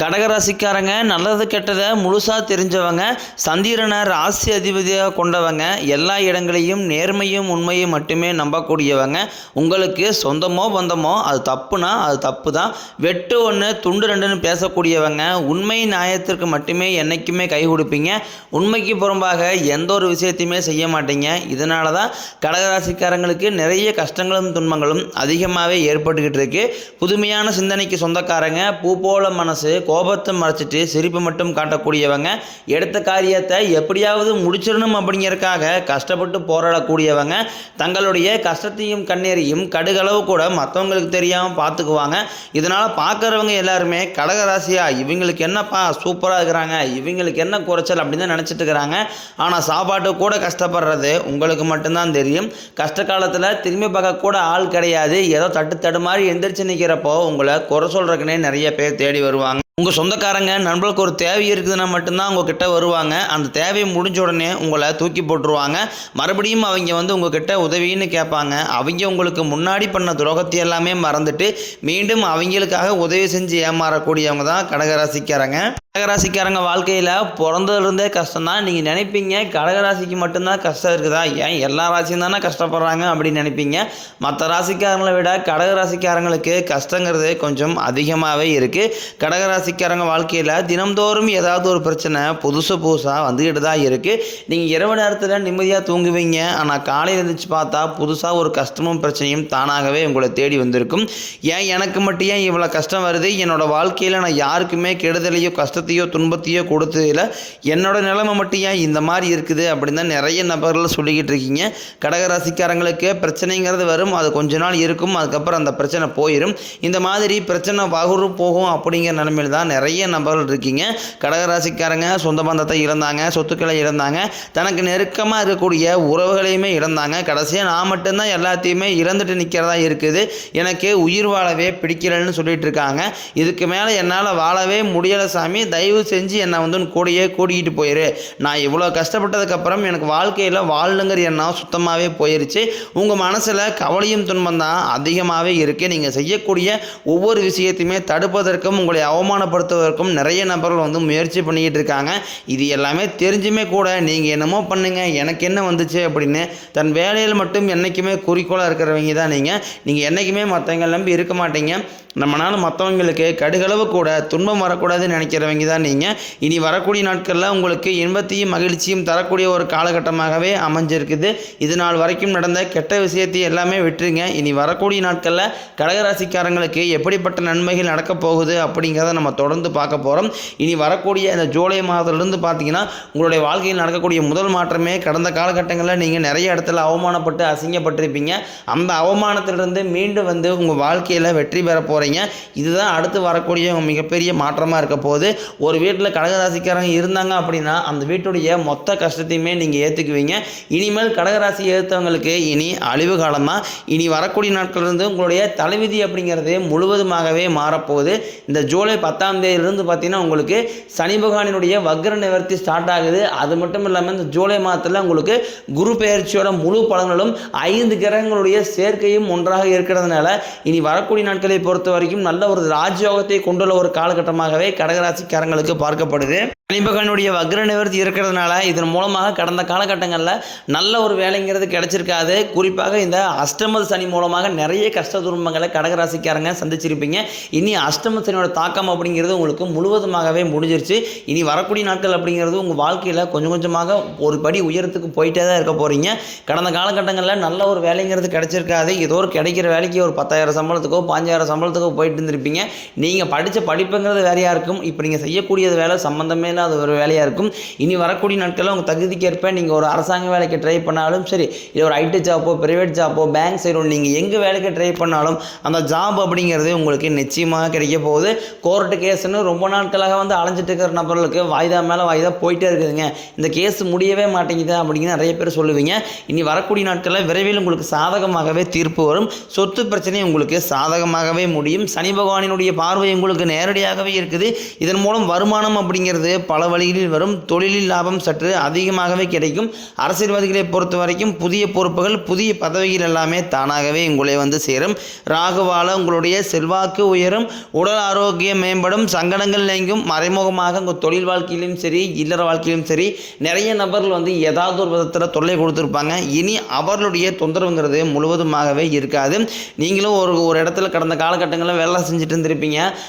கடகராசிக்காரங்க நல்லது கெட்டதை முழுசாக தெரிஞ்சவங்க, சந்திரனை ராசி அதிபதியாக கொண்டவங்க, எல்லா இடங்களையும் நேர்மையும் உண்மையும் மட்டுமே நம்பக்கூடியவங்க. உங்களுக்கு சொந்தமோ பந்தமோ அது தப்புனா அது தப்பு தான், வெட்டு ஒன்று துண்டு ரெண்டுன்னு பேசக்கூடியவங்க, உண்மை நியாயத்திற்கு மட்டுமே என்றைக்குமே கை கொடுப்பீங்க. உண்மைக்கு புறம்பாக எந்த ஒரு விஷயத்தையுமே செய்ய மாட்டீங்க. இதனால தான் கடகராசிக்காரங்களுக்கு நிறைய கஷ்டங்களும் துன்பங்களும் அதிகமாகவே ஏற்பட்டுக்கிட்டு இருக்கு. புதுமையான சிந்தனைக்கு சொந்தக்காரங்க, பூ போல மனசு, கோபத்தை மறைச்சிட்டு சிரிப்பு மட்டும் காட்டக்கூடியவங்க, எடுத்த காரியத்தை எப்படியாவது முடிச்சிடணும் அப்படிங்கிறதுக்காக கஷ்டப்பட்டு போராடக்கூடியவங்க, தங்களுடைய கஷ்டத்தையும் கண்ணீரையும் கடுகளவு கூட மற்றவங்களுக்கு தெரியாமல் பார்த்துக்குவாங்க. இதனால் பார்க்குறவங்க எல்லாருமே கடகராசியா இவங்களுக்கு என்னப்பா சூப்பராக இருக்கிறாங்க, இவங்களுக்கு என்ன குறைச்சல் அப்படின்னு தான் நினச்சிட்டு இருக்கிறாங்க. ஆனால் சாப்பாட்டு கூட கஷ்டப்படுறது உங்களுக்கு மட்டும்தான் தெரியும். கஷ்ட காலத்தில் திரும்பி பார்க்க கூட ஆள் கிடையாது. ஏதோ தட்டு மாதிரி எந்திரிச்சு நிற்கிறப்போ உங்களை குறை சொல்கிறதுக்குன்னே நிறைய பேர் தேடி வருவாங்க. உங்கள் சொந்தக்காரங்க நண்பர்களுக்கு ஒரு தேவை இருக்குதுன்னா மட்டும்தான் உங்ககிட்ட வருவாங்க. அந்த தேவை முடிஞ்ச உடனே உங்களை தூக்கி போட்டுருவாங்க. மறுபடியும் அவங்க உங்ககிட்ட உதவின்னு கேட்பாங்க. அவங்க உங்களுக்கு முன்னாடி பண்ண துரோகத்தை எல்லாமே மறந்துட்டு மீண்டும் அவங்களுக்காக உதவி செஞ்சு ஏமாறக்கூடியவங்க தான் கடகராசிக்காரங்க. கடகராசிக்காரங்க வாழ்க்கையில் பிறந்ததுலேருந்தே கஷ்டம் தான். நீங்கள் நினைப்பீங்க கடகராசிக்கு மட்டும்தான் கஷ்டம் இருக்குதா, ஏன் எல்லா ராசியும் தானே கஷ்டப்படுறாங்க அப்படின்னு நினைப்பீங்க. மற்ற ராசிக்காரங்களை விட கடகராசிக்காரங்களுக்கு கஷ்டங்கிறது கொஞ்சம் அதிகமாகவே இருக்குது. கடகராசிக்காரங்க வாழ்க்கையில் தினம்தோறும் ஏதாவது ஒரு பிரச்சனை புதுசாக வந்துக்கிட்டு தான் இருக்குது. நீங்கள் இரவு நேரத்தில் நிம்மதியாக தூங்குவீங்க, ஆனால் காலையில் எழுந்திரிச்சு பார்த்தா புதுசாக ஒரு கஷ்டமும் பிரச்சனையும் தானாகவே உங்களை தேடி வந்திருக்கும். ஏன் எனக்கு மட்டும் ஏன் இவ்வளோ கஷ்டம் வருது, என்னோட வாழ்க்கையில் நான் யாருக்குமே கெடுதலையோ கஷ்டத்தையோ துன்பத்தையோ கொடுத்ததில்லை, என்னோட நிலைமை மட்டும் ஏன் இந்த மாதிரி இருக்குது அப்படின்னு தான் நிறைய நபர்கள் சொல்லிக்கிட்டு இருக்கீங்க. கடகராசிக்காரங்களுக்கு பிரச்சனைங்கிறது வரும், அது கொஞ்ச நாள் இருக்கும், அதுக்கப்புறம் அந்த பிரச்சனை போயிடும். இந்த மாதிரி பிரச்சனை வகுறு போகும் அப்படிங்கிற நிலைமையில் தான் நிறைய நபர்கள் இருக்கீங்க. கடகராசிக்காரங்க சொந்த பந்தத்தை இழந்தாங்க, சொத்துக்களை இழந்தாங்க, தனக்கு நெருக்கமாக இருக்கக்கூடிய உறவுகளையுமே இழந்தாங்க. கடைசியாக நான் மட்டும்தான் எல்லாத்தையுமே இழந்துட்டு நிற்கிறதா இருக்குது, எனக்கு உயிர் வாழவே பிடிக்கலன்னு சொல்லிட்டு இருக்காங்க. இதுக்கு மேலே என்னால் வாழவே முடியலை சாமி, தயவு செஞ்சு என்னை கூடையே கூட்டிகிட்டு போயிரு, நான் இவ்வளோ கஷ்டப்பட்டதுக்கப்புறம் எனக்கு வாழ்க்கையில் வாழணுங்கிற எண்ணம் சுத்தமாகவே போயிருச்சு. உங்கள் மனசில் கவலையும் துன்பம் தான் அதிகமாகவே இருக்குது. நீங்கள் செய்யக்கூடிய ஒவ்வொரு விஷயத்தையுமே தடுப்பதற்கும் உங்களை அவமானப்படுத்துவதற்கும் நிறைய நபர்கள் முயற்சி பண்ணிக்கிட்டு இருக்காங்க. இது எல்லாமே தெரிஞ்சுமே கூட நீங்கள் என்னமோ பண்ணுங்க எனக்கு என்ன வந்துச்சு அப்படின்னு தன் வேலையில் மட்டும் என்றைக்குமே குறிக்கோளாக இருக்கிறவங்க தான் நீங்கள் என்றைக்குமே மற்றவங்க நம்பி இருக்க மாட்டீங்க. நம்மளால் மற்றவங்களுக்கு கடுகளவு கூட துன்பம் வரக்கூடாதுன்னு நினைக்கிறவங்க தான் நீங்கள். இனி வரக்கூடிய நாட்களில் உங்களுக்கு இன்பத்தையும் மகிழ்ச்சியும் தரக்கூடிய ஒரு காலகட்டமாகவே அமைஞ்சிருக்குது. இது நாள் வரைக்கும் நடந்த கெட்ட விஷயத்தை எல்லாமே விட்டுருங்க. இனி வரக்கூடிய நாட்களில் கடகராசிக்காரங்களுக்கு எப்படிப்பட்ட நன்மைகள் நடக்கப் போகுது அப்படிங்கிறத நம்ம தொடர்ந்து பார்க்க போகிறோம். இனி வரக்கூடிய இந்த ஜூலை மாதத்திலிருந்து பார்த்தீங்கன்னா உங்களுடைய வாழ்க்கையில் நடக்கக்கூடிய முதல் மாற்றமே கடந்த காலகட்டங்களில் நீங்கள் நிறைய இடத்துல அவமானப்பட்டு அசிங்கப்பட்டிருப்பீங்க. அந்த அவமானத்திலிருந்து மீண்டும் உங்கள் வாழ்க்கையில் வெற்றி பெற போகிறீங்க. இதுதான் அடுத்து வரக்கூடிய மிகப்பெரிய மாற்றமாக இருக்க போகுது. ஒரு வீட்டில் கடகராசிக்காரங்க இருந்தாங்க அப்படின்னா அந்த வீட்டுடைய மொத்த கஷ்டத்தையுமே நீங்கள் ஏற்றுக்குவீங்க. இனிமேல் கடகராசி ஏற்றவங்களுக்கு இனி அழிவு காலம் தான். இனி வரக்கூடிய நாட்களிலிருந்து உங்களுடைய தலைவிதி அப்படிங்கிறது முழுவதுமாகவே மாறப்போகுது. இந்த ஜூலை 10ஆம் தேதியிலிருந்து பார்த்தீங்கன்னா உங்களுக்கு சனி பகவானினுடைய வக்ர நிவர்த்தி ஸ்டார்ட் ஆகுது. அது மட்டும் இல்லாமல் இந்த ஜூலை மாதத்தில் உங்களுக்கு குரு பெயர்ச்சியோட முழு பலன்களும் 5 கிரகங்களுடைய சேர்க்கையும் ஒன்றாக இருக்கிறதுனால இனி வரக்கூடிய நாட்களை பொறுத்த வரைக்கும் நல்ல ஒரு ராஜயோகத்தை கொண்டுள்ள ஒரு காலகட்டமாகவே கடகராசிக்காரங்களுக்கு பார்க்கப்படுது. சனி பகவானுடைய வக்ர நிவர்த்தி இருக்கிறதுனால இதன் மூலமாக கடந்த காலகட்டங்களில் நல்ல ஒரு வேலைங்கிறது கிடைச்சிருக்காது. குறிப்பாக இந்த அஷ்டம சனி மூலமாக நிறைய கஷ்ட துன்பங்களை கடகராசிக்காரங்க சந்திச்சிருப்பீங்க. இனி அஷ்டம சனியோட தாக்கம் அப்படிங்கிறது உங்களுக்கு முழுவதுமாகவே முடிஞ்சிருச்சு. இனி வரக்கூடிய நாட்கள் அப்படிங்கிறது உங்கள் வாழ்க்கையில் கொஞ்சம் கொஞ்சமாக ஒரு படி உயரத்துக்கு போயிட்டே தான் இருக்க போகிறீங்க. கடந்த காலகட்டங்களில் நல்ல ஒரு வேலைங்கிறது கிடைச்சிருக்காது. ஏதோ ஒரு கிடைக்கிற வேலைக்கு ஒரு 10,000 சம்பளத்துக்கோ 5,000 சம்பளத்துக்கோ போயிட்டு இருந்திருப்பீங்க. நீங்கள் படித்த படிப்புங்கிறது வேறையாக இருக்கும், இப்போ நீங்கள் செய்யக்கூடியது வேலை சம்மந்தமே அது ஒரு வேலையாக இருக்கும். இனி வரக்கூடிய நாட்களில் உங்கள் தகுதிக்கு ஏற்ப நீங்கள் ஒரு அரசாங்க வேலைக்கு ட்ரை பண்ணாலும் சரி, இல்லை ஒரு ஐடி ஜாப்போ பிரைவேட் ஜாப்போ பேங்க் சைடோ நீங்கள் எங்கே வேலைக்கு ட்ரை பண்ணாலும் அந்த ஜாப் அப்படிங்கிறது உங்களுக்கு நிச்சயமாக கிடைக்க போகுது. கோர்ட்டு கேஸ்ன்னு ரொம்ப நாட்களாக அலைஞ்சிட்டு இருக்கிற நபர்களுக்கு வாய்தா மேலே வாய்தா போயிட்டே இருக்குதுங்க, இந்த கேஸ் முடியவே மாட்டேங்குது அப்படின்னு நிறைய பேர் சொல்லுவீங்க. இனி வரக்கூடிய நாட்களில் விரைவில் உங்களுக்கு சாதகமாகவே தீர்ப்பு வரும். சொத்து பிரச்சனை உங்களுக்கு சாதகமாகவே முடியும். சனி பகவானினுடைய பார்வை உங்களுக்கு நேரடியாகவே இருக்குது. இதன் மூலம் வருமானம் அப்படிங்கிறது பல வழிகளில் வரும். தொழிலில் லாபம் சற்று அதிகமாகவே கிடைக்கும். அரசியல்வாதிகளை பொறுத்த வரைக்கும் புதிய பொறுப்புகள், புதிய பதவிகள் எல்லாமே தானாகவே உங்களை வந்து சேரும். ராகுவால உங்களுடைய செல்வாக்கு உயரும், உடல் ஆரோக்கியம் மேம்படும், சங்கடங்கள் நீங்கும். மறைமுகமாக உங்கள் தொழில் வாழ்க்கையிலும் சரி, இல்லற வாழ்க்கையிலும் சரி, நிறைய நபர்கள் வந்து ஏதாவது ஒரு விதத்தில் தொல்லை கொடுத்துருப்பாங்க. இனி அவர்களுடைய தொந்தரவுங்கிறது முழுவதுமாகவே இருக்காது. நீங்களும் ஒரு இடத்துல கடந்த காலகட்டங்களில் வேலை செஞ்சுட்டு இருந்திருப்பீங்க.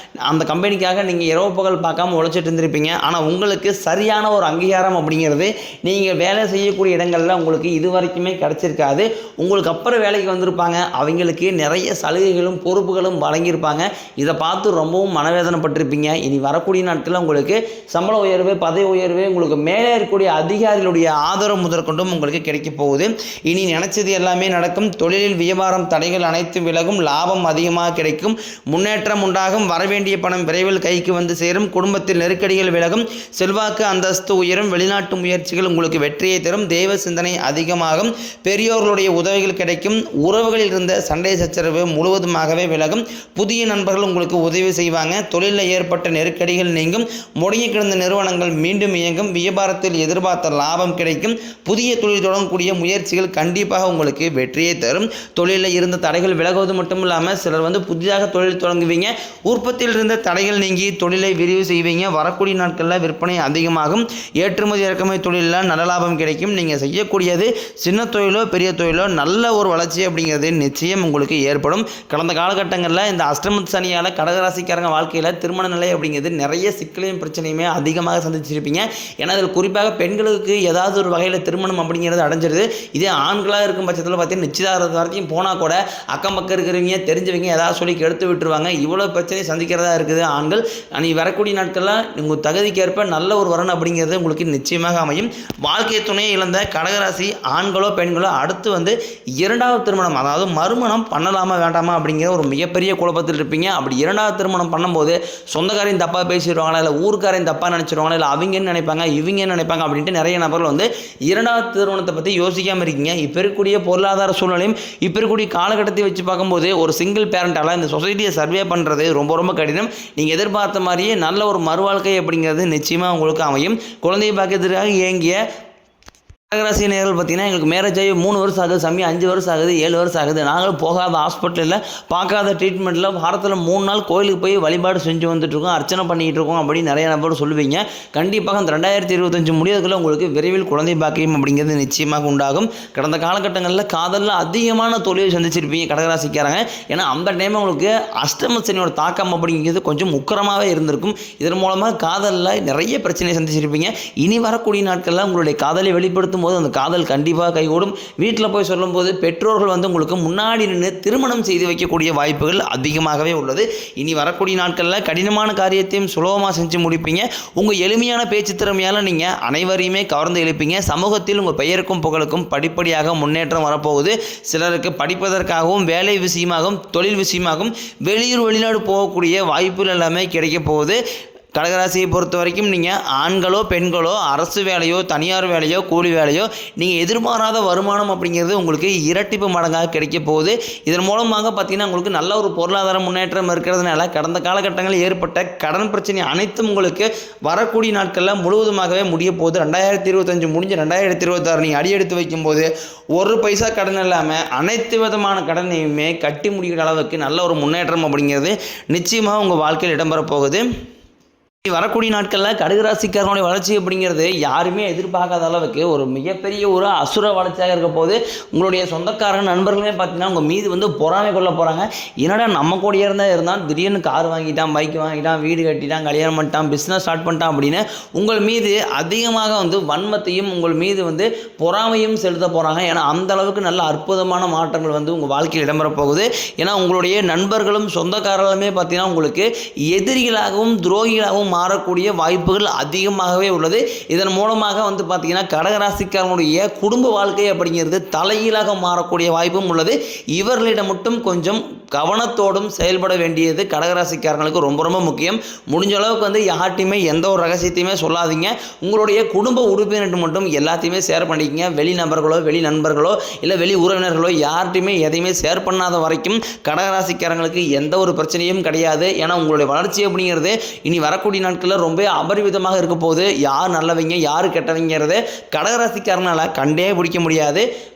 அந்த கம்பெனிக்காக நீங்கள் இரவு பகல் பார்க்காம உழைச்சிட்டு இருந்திருப்பீங்க. ஆனால் உங்களுக்கு சரியான ஒரு அங்கீகாரம் அப்படிங்கிறது நீங்கள் வேலை செய்யக்கூடிய இடங்களில் உங்களுக்கு இது வரைக்குமே கிடச்சிருக்காது. உங்களுக்கு அப்புறம் வேலைக்கு வந்திருப்பாங்க, அவங்களுக்கு நிறைய சலுகைகளும் பொறுப்புகளும் வழங்கியிருப்பாங்க. இதை பார்த்து ரொம்பவும் மனவேதனைப்பட்டிருப்பீங்க. இனி வரக்கூடிய நாட்களில் உங்களுக்கு சம்பள உயர்வு, பதவி உயர்வு, உங்களுக்கு மேலே இருக்கக்கூடிய அதிகாரிகளுடைய ஆதரவு முதற்கொண்டும் உங்களுக்கு கிடைக்க போகுது. இனி நினைச்சது எல்லாமே நடக்கும். தொழிலில் வியாபாரம் தடைகள் அனைத்து விலகும், லாபம் அதிகமாக கிடைக்கும், முன்னேற்றம் உண்டாகும், வரவேண்டிய பணம் விரைவில் கைக்கு வந்து சேரும், குடும்பத்தில் நெருக்கடிகள் விலகும், செல்வாக்கு அந்தஸ்து உயரும், வெளிநாட்டு முயற்சிகள் உங்களுக்கு வெற்றியை தரும், தெய்வ சிந்தனை அதிகமாகும், பெரியோர்களுடைய உதவிகள் கிடைக்கும், உறவுகளில் இருந்த சண்டை சச்சரவு முழுவதுமாகவே விலகும், புதிய நண்பர்கள் உங்களுக்கு உதவி செய்வாங்க, தொழிலில் ஏற்பட்ட நெருக்கடிகள் நீங்கும், முடங்கி கிடந்த நிறுவனங்கள் மீண்டும் இயங்கும், வியாபாரத்தில் எதிர்பார்த்த லாபம் கிடைக்கும், புதிய தொழில் தொடங்கக்கூடிய முயற்சிகள் கண்டிப்பாக உங்களுக்கு வெற்றியை தரும். தொழிலில் இருந்த தடைகள் விலகுவது மட்டும் இல்லாமல் சிலர் வந்து புதிதாக தொழில் தொடங்குவீங்க. உற்பத்தியில் இருந்த தடைகள் நீங்கி தொழிலை விரிவு செய்வீங்க. வரக்கூடிய நாட்களில் விற்பனை அதிகமாகும். ஏற்றுமதி இறக்குமதி தொழிலில் நல்ல லாபம் கிடைக்கும். நீங்கள் செய்யக்கூடியது சின்ன தொழிலோ பெரிய தொழிலோ நல்ல ஒரு வளர்ச்சி அப்படிங்கிறது நிச்சயம் உங்களுக்கு ஏற்படும். கடந்த காலகட்டங்களில் இந்த அஷ்டம சனியால் கடகராசிக்காரங்க வாழ்க்கையில் திருமண நிலை அப்படிங்கிறது நிறைய சிக்கலையும் பிரச்சனையுமே அதிகமாக சந்திச்சிருப்பீங்க. ஏன்னா அதில் குறிப்பாக பெண்களுக்கு ஏதாவது ஒரு வகையில் திருமணம் அப்படிங்கிறது அடைஞ்சிருது. இதே ஆண்களாக இருக்கும் பட்சத்தில் பார்த்தீங்கன்னா நிச்சயதார்த்த வரைக்கும் போனால் கூட அக்கம் பக்கம் இருக்கிறவங்க தெரிஞ்சவங்க ஏதாவது சொல்லி கெடுத்து விட்டுருவாங்க. இவ்வளோ பிரச்சனை சந்திக்கிறதா இருக்குது ஆண்கள். நீ வரக்கூடிய நாட்களில் உங்கள் தகுதிக்கேற்ப நல்ல ஒரு வரன் அப்படிங்கிறது உங்களுக்கு நிச்சயமாக அமையும். வாழ்க்கை துணையை இழந்த கடகராசி ஆண்களோ பெண்களோ அடுத்து வந்து இரண்டாவது திருமணம், அதாவது மறுமணம் பண்ணலாமா வேண்டாமா அப்படிங்கிற ஒரு மிகப்பெரிய குழப்பத்தில் இருப்பீங்க. அப்படி இரண்டாவது திருமணம் பண்ணும்போது சொந்தக்காரையும் தப்பாக பேசிடுவாங்களா, இல்லை ஊருக்காரையும் தப்பாக நினச்சிடுவாங்களா, இல்லை அவங்கன்னு நினைப்பாங்க இவங்கன்னு நினைப்பாங்க அப்படின்ட்டு நிறைய நபர்கள் வந்து இரண்டாவது திருமணத்தை பற்றி யோசிக்காமல் இருக்கீங்க. இப்போ இருக்கக்கூடிய பொருளாதார சூழ்நிலையும் இப்போ இருக்கக்கூடிய காலகட்டத்தை வச்சு பார்க்கும்போது ஒரு சிங்கிள் பேரண்டால் இந்த சொசைட்டியை சர்வே பண்ணுறது ரொம்ப ரொம்ப கடினம். நீங்கள் எதிர்பார்த்த மாதிரியே நல்ல ஒரு மறுவாழ்க்கை அப்படிங்கிறது நிச்சயமாக உங்களுக்கு அமையும். குழந்தை பாக்கியத்திற்காக இயங்கிய கடகராசி நேர்கள் பார்த்தீங்கன்னா எங்களுக்கு மேரேஜ் ஆகி 3 வருஷம் ஆகுது, சாமி 5 வருஷம் ஆகுது, 7 வருஷம் ஆகுது, நாங்களும் போகாத ஹாஸ்பிட்டலில் பார்க்காத ட்ரீட்மெண்ட்டில் வாரத்தில் 3 நாள் கோயிலுக்கு போய் வழிபாடு செஞ்சு வந்துட்டுருக்கோம், அர்ச்சனை பண்ணிகிட்டு இருக்கோம் அப்படின்னு நிறைய நபர் சொல்லுவீங்க. கண்டிப்பாக அந்த 2025 முடியறதுக்குள்ள உங்களுக்கு விரைவில் குழந்தை பாக்கியம் அப்படிங்கிறது நிச்சயமாக உண்டாகும். கடந்த காலகட்டங்களில் காதலில் அதிகமான தொழில் சந்திச்சிருப்பீங்க கடகராசிக்காரங்க. ஏன்னா அந்த டைம் உங்களுக்கு அஷ்டம சனியோட தாக்கம் அப்படிங்கிறது கொஞ்சம் உக்கரமாகவே இருந்திருக்கும். இதன் மூலமாக காதலில் நிறைய பிரச்சனையை சந்திச்சிருப்பீங்க. இனி வரக்கூடிய நாட்களில் உங்களுடைய காதலை வெளிப்படுத்தும் போது அந்த காதல் கண்டிப்பாக கைகூடும். வீட்டில் போய் சொல்லும்போது பெற்றோர்கள் வந்து உங்களுக்கு முன்னாடி நின்று திருமணம் செய்து வைக்கக்கூடிய வாய்ப்புகள் அதிகமாகவே உள்ளது. இனி வரக்கூடிய நாட்களில் கடினமான காரியத்தையும் சுலபமாக செஞ்சு முடிப்பீங்க. உங்கள் எளிமையான பேச்சு திறமையால் நீங்கள் அனைவரையுமே கவர்ந்து எழுப்பீங்க. சமூகத்தில் உங்கள் பெயருக்கும் புகழுக்கும் படிப்படியாக முன்னேற்றம் வரப்போகுது. சிலருக்கு படிப்பதற்காகவும் வேலை விஷயமாகவும் தொழில் விஷயமாகவும் வெளியூர் வெளிநாடு போகக்கூடிய வாய்ப்புகள் எல்லாமே கிடைக்க போகுது. கடகராசியை பொறுத்த வரைக்கும் நீங்கள் ஆண்களோ பெண்களோ அரசு வேலையோ தனியார் வேலையோ கூலி வேலையோ நீங்கள் எதிர்பாராத வருமானம் அப்படிங்கிறது உங்களுக்கு இரட்டிப்பு மடங்காக கிடைக்க போகுது. இதன் மூலமாக பார்த்தீங்கன்னா உங்களுக்கு நல்ல ஒரு பொருளாதார முன்னேற்றம் இருக்கிறதுனால கடந்த காலகட்டங்களில் ஏற்பட்ட கடன் பிரச்சனை அனைத்தும் உங்களுக்கு வரக்கூடிய நாட்களில் முழுவதுமாகவே முடிய போகுது. 2025 முடிஞ்சு 2026 நீங்கள் அடியெடுத்து வைக்கும்போது ஒரு பைசா கடன் இல்லாமல் அனைத்து விதமான கடனையுமே கட்டி முடிக்கிற அளவுக்கு நல்ல ஒரு முன்னேற்றம் அப்படிங்கிறது நிச்சயமாக உங்கள் வாழ்க்கையில் இடம்பெற போகுது. வரக்கூடிய நாட்களில் கடகராசிக்காரனுடைய வளர்ச்சி அப்படிங்கிறது யாருமே எதிர்பார்க்காத அளவுக்கு ஒரு மிகப்பெரிய ஒரு அசுர வளர்ச்சியாக இருக்க போது. உங்களுடைய சொந்தக்காரங்க நண்பர்களுமே பார்த்தீங்கன்னா உங்கள் மீது வந்து பொறாமை கொள்ள போகிறாங்க. என்னடா நம்ம கூடயே இருந்தால் திடீர்னு கார் வாங்கிட்டான், பைக் வாங்கிட்டான், வீடு கட்டிட்டான், கல்யாணம் பண்ணிட்டான், பிஸ்னஸ் ஸ்டார்ட் பண்ணிட்டான் அப்படின்னு உங்கள் மீது அதிகமாக வந்து வன்மத்தையும் உங்கள் மீது வந்து பொறாமையும் செலுத்த போகிறாங்க. ஏன்னா அந்த அளவுக்கு நல்ல அற்புதமான மாற்றங்கள் வந்து உங்கள் வாழ்க்கையில் இடம்பெற போகுது. ஏன்னா உங்களுடைய நண்பர்களும் சொந்தக்காரர்களுமே பார்த்தீங்கன்னா உங்களுக்கு எதிரிகளாகவும் துரோகிகளாகவும் மாறக்கூடிய வாய்ப்புகள் அதிகமாகவே உள்ளது. இதன் மூலமாக வந்து பார்த்தீங்கன்னா கடகராசிக்காரனுடைய குடும்ப வாழ்க்கை அப்படிங்கிறது தலைகீழாக மாறக்கூடிய வாய்ப்பும் உள்ளது. இவர்களிடம் மட்டும் கொஞ்சம் கவனத்தோடும் செயல்பட வேண்டியது கடகராசிக்காரங்களுக்கு ரொம்ப ரொம்ப முக்கியம். முடிஞ்ச அளவுக்கு வந்து யார்ட்டையுமே எந்த ஒரு ரகசியத்தையுமே சொல்லாதீங்க. உங்களுடைய குடும்ப உறுப்பினர்கிட்ட மட்டும் எல்லாத்தையுமே ஷேர் பண்ணிக்கங்க. வெளி நபர்களோ வெளி நண்பர்களோ இல்லை வெளி உறவினர்களோ யார்ட்டையுமே எதையுமே ஷேர் பண்ணாத வரைக்கும் கடகராசிக்காரங்களுக்கு எந்த ஒரு பிரச்சனையும் கிடையாது. ஏன்னா உங்களுடைய வளர்ச்சி அப்படிங்கிறது இனி வரக்கூடிய நாட்களில் ரொம்ப அபரிவிதமாக இருக்க போது. யார் நல்லவங்க யார் கெட்டவங்கிறது கடகராசிக்காரனால் கண்டே பிடிக்க முடியாது.